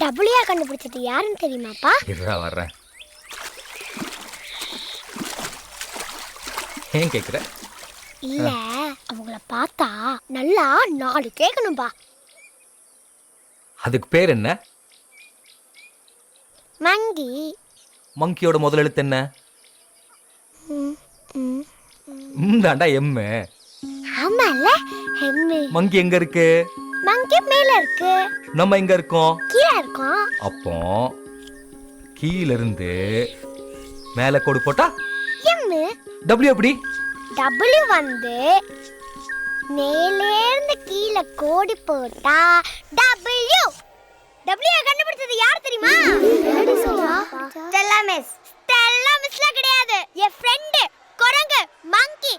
W கண்டுபிடிச்சது யாருன்னு தெரியுமாப்பா? இருடா வர்றேன். ஏன் கேக்குற? இல்ல, அவங்கள பார்த்தா நல்லா 4 கேட்கணும்பா. அதுக்கு பேர் என்ன? மங்கி. மங்கியோட முதல் எழுத்து என்ன? தாண்டா எம். ஆமால, எம்மு. மங்கி எங்க இருக்கு? மங்கி மேல இருக்கு. நம்ம எங்க இருக்கோம்? கீழ இருக்கோம். அப்போ கீழ இருந்து மேல கோடு போட்டா எம்மு. டபிள்யூ எப்படி? டபுள்யூ வந்து மேலே இருந்து கீழ கோடி போட்டா டபுள்யூ. டபுள்யூ கண்டுபிடிச்சது யார் தெரியுமா? Stella miss. ஸ்டெல்லா மிஸ்ல கிடையாது, என் ஃப்ரெண்ட் குரங்கு மங்கி.